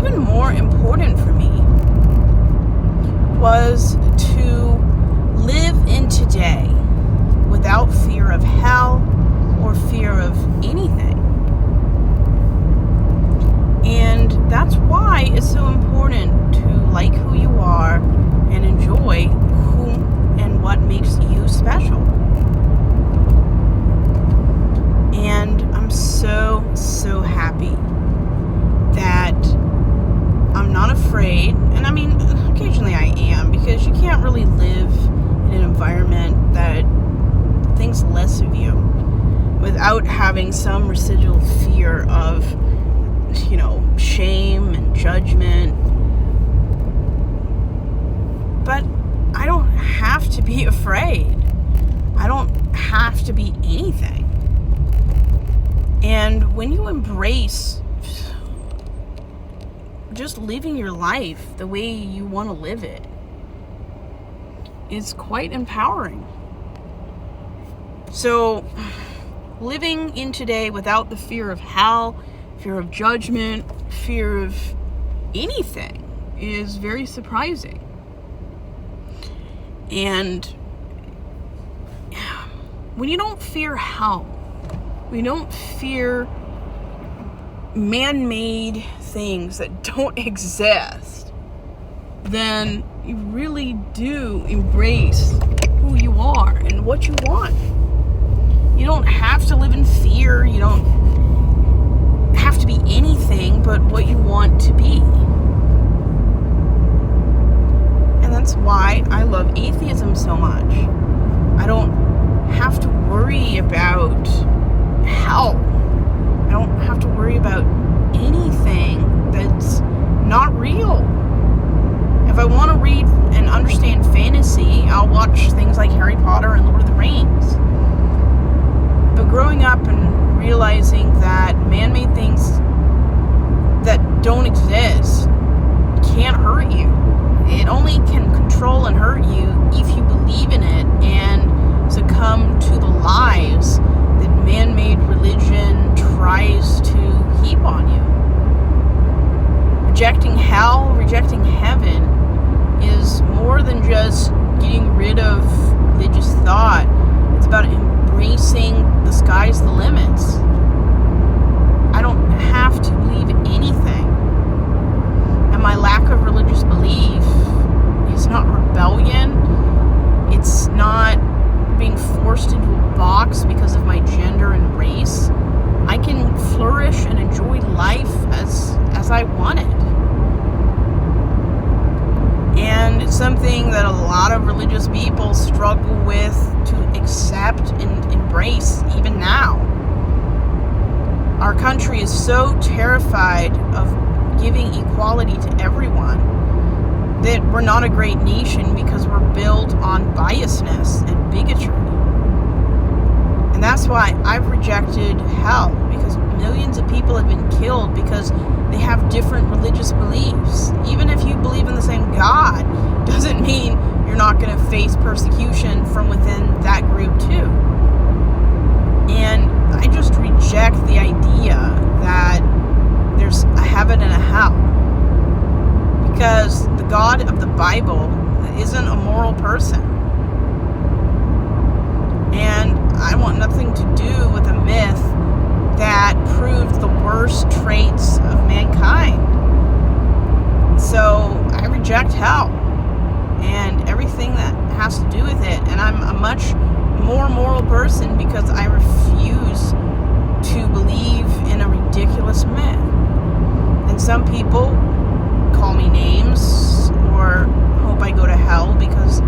even more important for me was to live in today without fear of hell or fear of anything. And that's why it's so important to like who you are and enjoy who and what makes you special. And I'm so happy that I'm not afraid. And I mean, occasionally I am, because you can't really live in an environment that thinks less of you without having some residual fear of, shame and judgment. But I don't have to be afraid. I don't have to be anything. And when you embrace just living your life the way you want to live it, it's quite empowering. So, living in today without the fear of hell, fear of judgment, fear of anything is very surprising. And when you don't fear hell, when you don't fear man-made things that don't exist, then you really do embrace who you are and what you want. You don't have to live in fear. You don't have to be anything but what you want to be. And that's why I love atheism so much. I don't have to worry about hell. I don't have to worry about anything that's not real. If I want to read and understand fantasy, I'll watch things like Harry Potter and Lord of the Rings. But growing up and realizing that man-made things that don't exist can't hurt you. It only can control and hurt you if you believe in it and succumb to the lies that man-made religion tries to heap on you. Rejecting hell, rejecting heaven is more than just getting rid of religious thought. It's about embracing the sky's the limits. I don't have to believe anything. And my lack of religious belief is not rebellion. It's not being forced into a box because of my gender and race. I can flourish and enjoy life as I want it. And it's something that a lot of religious people struggle with to accept and embrace even now. Our country is so terrified of giving equality to everyone that we're not a great nation because we're built on biasness and bigotry. And that's why I've rejected hell, because millions of people have been killed because they have different religious beliefs. Even if you believe in the same God, doesn't mean you're not going to face persecution from within that group too. And I just reject the idea that there's a heaven and a hell, because the God of the Bible isn't a moral person. And I want nothing to do with a myth that proved the worst traits of mankind. So I reject hell and everything that has to do with it. And I'm a much more moral person because I refuse to believe in a ridiculous myth. And some people call me names or hope I go to hell because